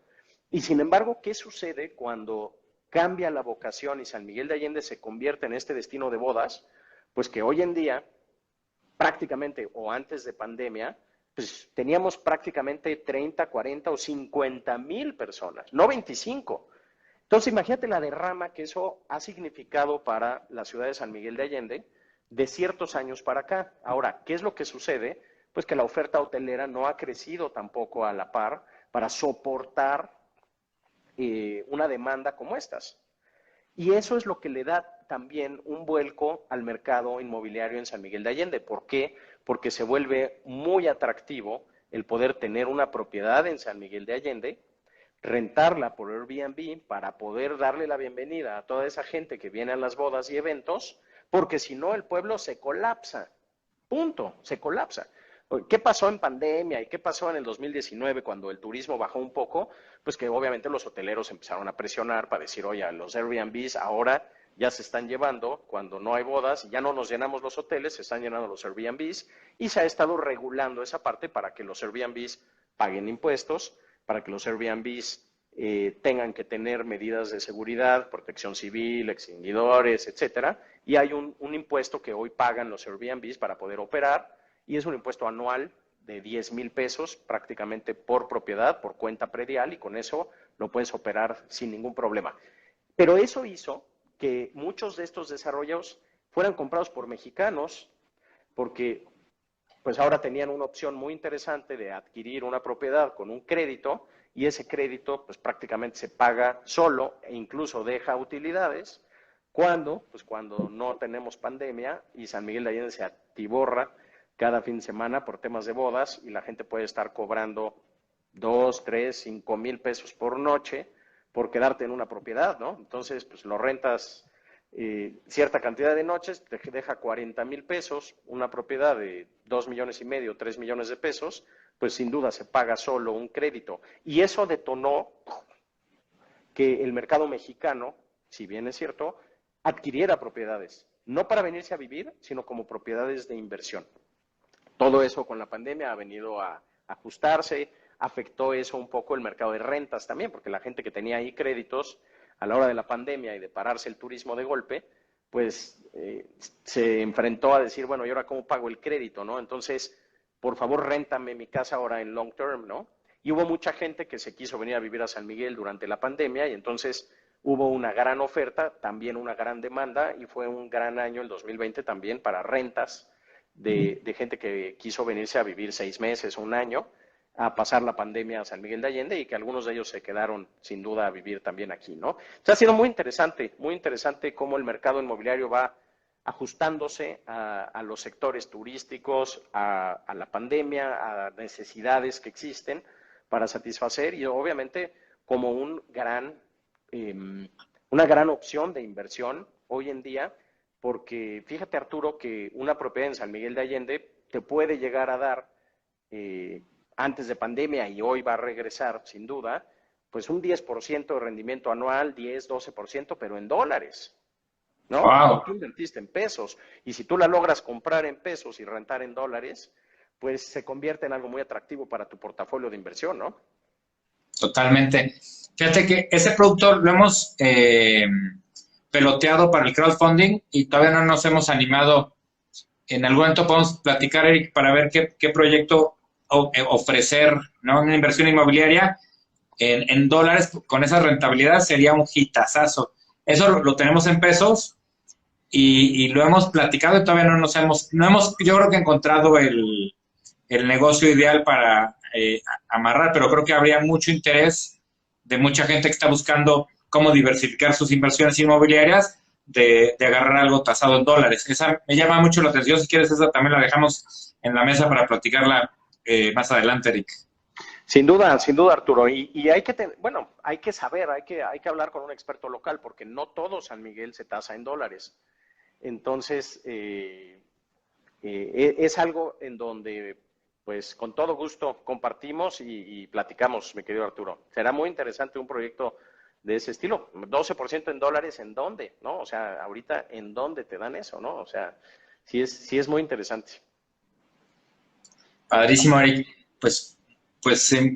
B: Y sin embargo, ¿qué sucede cuando cambia la vocación y San Miguel de Allende se convierte en este destino de bodas? Pues que hoy en día, prácticamente, o antes de pandemia, pues teníamos prácticamente 30, 40 o 50,000 personas, no 25. Entonces, imagínate la derrama que eso ha significado para la ciudad de San Miguel de Allende de ciertos años para acá. Ahora, ¿qué es lo que sucede? Pues que la oferta hotelera no ha crecido tampoco a la par para soportar una demanda como estas. Y eso es lo que le da también un vuelco al mercado inmobiliario en San Miguel de Allende. ¿Por qué? Porque se vuelve muy atractivo el poder tener una propiedad en San Miguel de Allende, rentarla por Airbnb para poder darle la bienvenida a toda esa gente que viene a las bodas y eventos, porque si no el pueblo se colapsa, punto, se colapsa. ¿Qué pasó en pandemia y qué pasó en el 2019 cuando el turismo bajó un poco? Pues que obviamente los hoteleros empezaron a presionar para decir, oye, los Airbnbs ahora ya se están llevando, cuando no hay bodas, ya no nos llenamos los hoteles, se están llenando los Airbnbs y se ha estado regulando esa parte para que los Airbnbs paguen impuestos, para que los Airbnbs tengan que tener medidas de seguridad, protección civil, extinguidores, etcétera, y hay un impuesto que hoy pagan los Airbnbs para poder operar, y es un impuesto anual de 10,000 pesos prácticamente por propiedad, por cuenta predial, y con eso lo puedes operar sin ningún problema. Pero eso hizo que muchos de estos desarrollos fueran comprados por mexicanos, porque pues ahora tenían una opción muy interesante de adquirir una propiedad con un crédito, y ese crédito pues prácticamente se paga solo e incluso deja utilidades. ¿Cuándo? Pues cuando no tenemos pandemia y San Miguel de Allende se atiborra cada fin de semana por temas de bodas y la gente puede estar cobrando 2, 3, 5 mil pesos por noche por quedarte en una propiedad, ¿no? Entonces, pues lo rentas cierta cantidad de noches, te deja 40,000 pesos, una propiedad de 2,5 millones, 3 millones de pesos, pues sin duda se paga solo un crédito. Y eso detonó que el mercado mexicano, si bien es cierto, adquiriera propiedades, no para venirse a vivir, sino como propiedades de inversión. Todo eso con la pandemia ha venido a ajustarse, afectó eso un poco el mercado de rentas también, porque la gente que tenía ahí créditos a la hora de la pandemia y de pararse el turismo de golpe, pues se enfrentó a decir, bueno, ¿y ahora cómo pago el crédito, no? Entonces, por favor, réntame mi casa ahora en long term, ¿no? Y hubo mucha gente que se quiso venir a vivir a San Miguel durante la pandemia y entonces hubo una gran oferta, también una gran demanda y fue un gran año el 2020 también para rentas de gente que quiso venirse a vivir 6 meses, un año, a pasar la pandemia a San Miguel de Allende y que algunos de ellos se quedaron sin duda a vivir también aquí, ¿no? O sea, ha sido muy interesante cómo el mercado inmobiliario va ajustándose a los sectores turísticos, a la pandemia, a necesidades que existen para satisfacer y obviamente como una gran opción de inversión hoy en día, porque fíjate Arturo que una propiedad en San Miguel de Allende te puede llegar a dar antes de pandemia y hoy va a regresar sin duda, pues un 10% de rendimiento anual, 10, 12%, pero en dólares, ¿no?
A: Wow.
B: Tú invertiste en pesos y si tú la logras comprar en pesos y rentar en dólares, pues se convierte en algo muy atractivo para tu portafolio de inversión, ¿no?
A: Totalmente. Fíjate que ese producto lo hemos peloteado para el crowdfunding y todavía no nos hemos animado. En algún momento podemos platicar, Eric, para ver qué proyecto ofrecer, ¿no? Una inversión inmobiliaria en dólares con esa rentabilidad sería un hitazazo. Eso lo tenemos en pesos y lo hemos platicado y todavía no hemos, yo creo que encontrado el negocio ideal para amarrar, pero creo que habría mucho interés de mucha gente que está buscando cómo diversificar sus inversiones inmobiliarias de agarrar algo tasado en dólares. Esa me llama mucho la atención. Si quieres, esa también la dejamos en la mesa para platicarla más adelante, Eric.
B: Sin duda, Arturo. Y hay que hay que saber, hay que hablar con un experto local, porque no todo San Miguel se tasa en dólares. Entonces, es algo en donde, pues, con todo gusto compartimos y platicamos, mi querido Arturo. Será muy interesante un proyecto de ese estilo. 12% en dólares, ¿en dónde? ¿No? O sea, ahorita, ¿en dónde te dan eso? ¿No? O sea, sí es muy interesante.
A: Padrísimo, Eric. Pues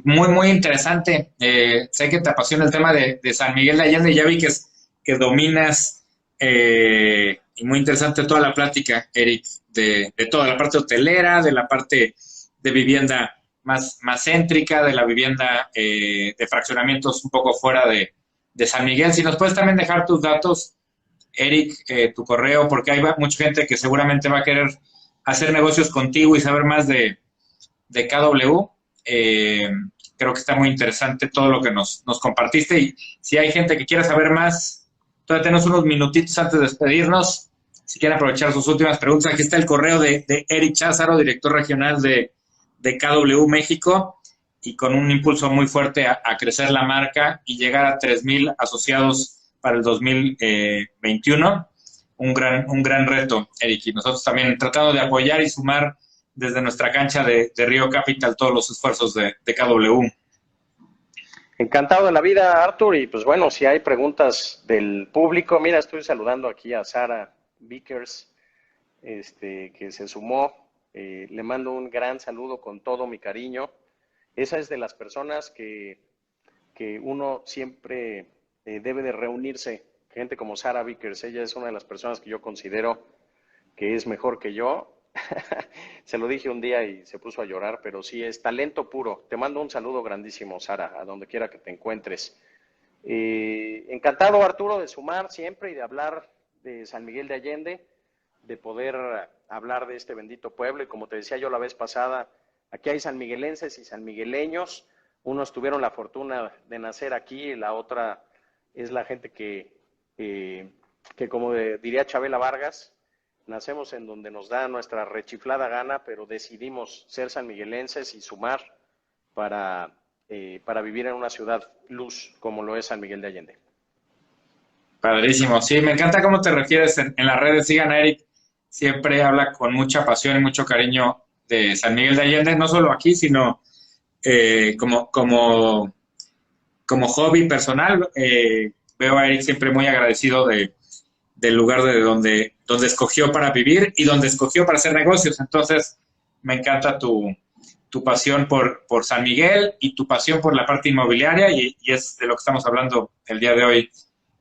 A: muy interesante. Sé que te apasiona el tema de San Miguel de Allende. Ya vi que dominas y muy interesante toda la plática, Eric, de toda la parte hotelera, de la parte de vivienda más céntrica, de la vivienda de fraccionamientos un poco fuera de San Miguel. Si nos puedes también dejar tus datos, Eric, tu correo, porque hay mucha gente que seguramente va a querer hacer negocios contigo y saber más de KW. Creo que está muy interesante todo lo que nos compartiste y si hay gente que quiera saber más, todavía tenemos unos minutitos antes de despedirnos. Si quieren aprovechar sus últimas preguntas, aquí está el correo de Eric Cházaro, director regional de KW México. y con un impulso muy fuerte a crecer la marca y llegar a 3,000 asociados para el 2021. Un gran reto, Eric, y nosotros también tratando de apoyar y sumar desde nuestra cancha de Río Capital todos los esfuerzos de KW.
B: Encantado de la vida, Arthur, y pues bueno, si hay preguntas del público, mira, estoy saludando aquí a Sara Vickers, que se sumó, le mando un gran saludo con todo mi cariño. Esa es de las personas que uno siempre debe de reunirse, gente como Sara Vickers, ella es una de las personas que yo considero que es mejor que yo. Se lo dije un día y se puso a llorar, pero sí, es talento puro. Te mando un saludo grandísimo, Sara, a donde quiera que te encuentres. Encantado, Arturo, de sumar siempre y de hablar de San Miguel de Allende, de poder hablar de este bendito pueblo. Y como te decía yo la vez pasada, aquí hay sanmiguelenses y sanmigueleños. Unos tuvieron la fortuna de nacer aquí y la otra es la gente que como diría Chabela Vargas, nacemos en donde nos da nuestra rechiflada gana, pero decidimos ser sanmiguelenses y sumar para vivir en una ciudad luz como lo es San Miguel de Allende.
A: Padrísimo, sí, me encanta cómo te refieres en las redes. Sigan a Eric, siempre habla con mucha pasión y mucho cariño de San Miguel de Allende, no solo aquí, sino como hobby personal. Veo a Eric siempre muy agradecido del lugar de donde escogió para vivir y donde escogió para hacer negocios. Entonces, me encanta tu pasión por San Miguel y tu pasión por la parte inmobiliaria y es de lo que estamos hablando el día de hoy,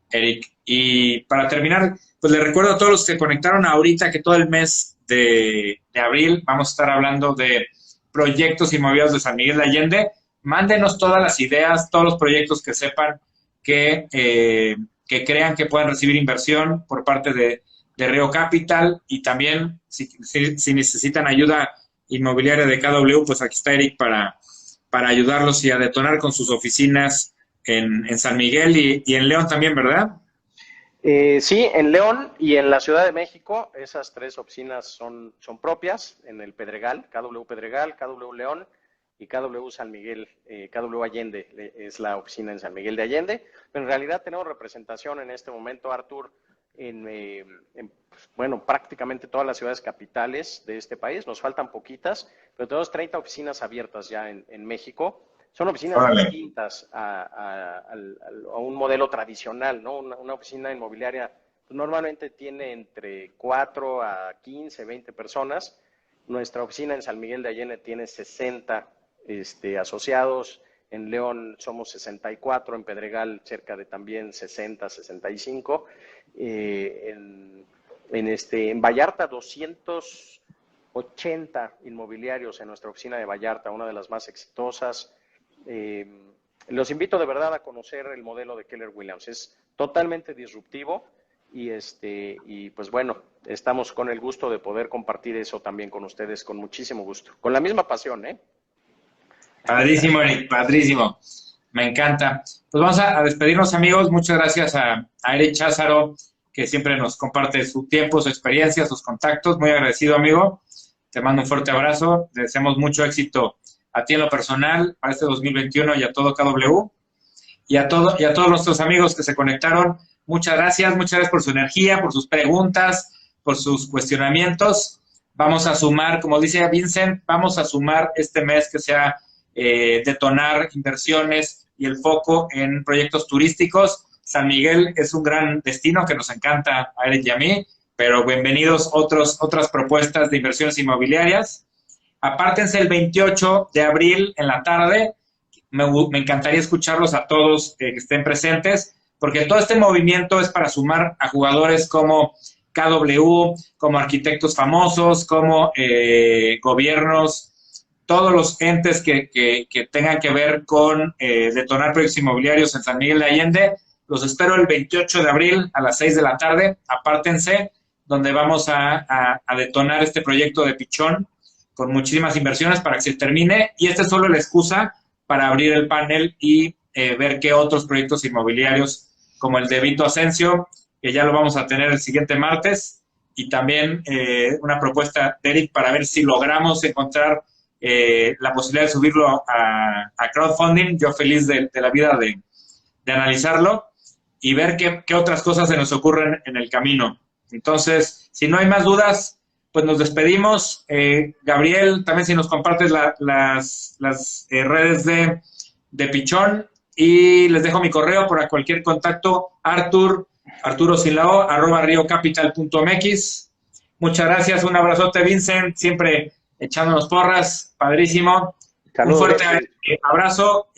A: Eric. Y para terminar, pues les recuerdo a todos los que conectaron ahorita que todo el mes de abril vamos a estar hablando de proyectos inmobiliarios de San Miguel de Allende. Mándenos todas las ideas, todos los proyectos que sepan que crean que puedan recibir inversión por parte de Río Capital y también si necesitan ayuda inmobiliaria de KW, pues aquí está Eric para ayudarlos y a detonar con sus oficinas en San Miguel y en León también, ¿verdad?
B: Sí, en León y en la Ciudad de México, esas 3 oficinas son propias, en el Pedregal, KW León y KW San Miguel, KW Allende es la oficina en San Miguel de Allende. Pero en realidad tenemos representación en este momento, Artur, bueno, prácticamente todas las ciudades capitales de este país. Nos faltan poquitas, pero tenemos 30 oficinas abiertas ya en México. Son oficinas distintas a un modelo tradicional, ¿no? Una oficina inmobiliaria normalmente tiene entre 4 a 15, 20 personas. Nuestra oficina en San Miguel de Allende tiene 60 asociados. En León somos 64, en Pedregal cerca de también 60, 65. En Vallarta 280 inmobiliarios en nuestra oficina de Vallarta, una de las más exitosas. Los invito de verdad a conocer el modelo de Keller Williams, es totalmente disruptivo y pues bueno, estamos con el gusto de poder compartir eso también con ustedes con muchísimo gusto, con la misma pasión, ¿eh?
A: Padrísimo, Eric, padrísimo, me encanta. Pues vamos a despedirnos, amigos. Muchas gracias a Eric Cházaro, que siempre nos comparte su tiempo, su experiencia, sus contactos. Muy agradecido, amigo. Te mando un fuerte abrazo. Le deseamos mucho éxito a ti en lo personal para este 2021 y a todo KW. Y a todos nuestros amigos que se conectaron. Muchas gracias por su energía, por sus preguntas, por sus cuestionamientos. Vamos a sumar, como dice Vincent, vamos a sumar este mes que sea detonar inversiones y el foco en proyectos turísticos. San Miguel es un gran destino que nos encanta a Eric y a mí, pero bienvenidos otras propuestas de inversiones inmobiliarias. Apártense el 28 de abril en la tarde. Me encantaría escucharlos a todos que estén presentes, porque todo este movimiento es para sumar a jugadores como KW, como arquitectos famosos, como gobiernos, todos los entes que tengan que ver con detonar proyectos inmobiliarios en San Miguel de Allende. Los espero el 28 de abril a las 6 de la tarde. Apártense, donde vamos a detonar este proyecto de Pichón con muchísimas inversiones para que se termine. Y esta es solo la excusa para abrir el panel y ver qué otros proyectos inmobiliarios, como el de Vito Asensio, que ya lo vamos a tener el siguiente martes, y también una propuesta de Eric para ver si logramos encontrar la posibilidad de subirlo a crowdfunding. Yo feliz de la vida de analizarlo y ver qué otras cosas se nos ocurren en el camino. Entonces, si no hay más dudas, pues nos despedimos. Gabriel, también si nos compartes las redes de Pichón, y les dejo mi correo para cualquier contacto, Arturo sin la O, @riocapital.mx. Muchas gracias, un abrazote, Vincent, siempre echándonos porras, padrísimo.
B: Saludos.
A: Un fuerte abrazo.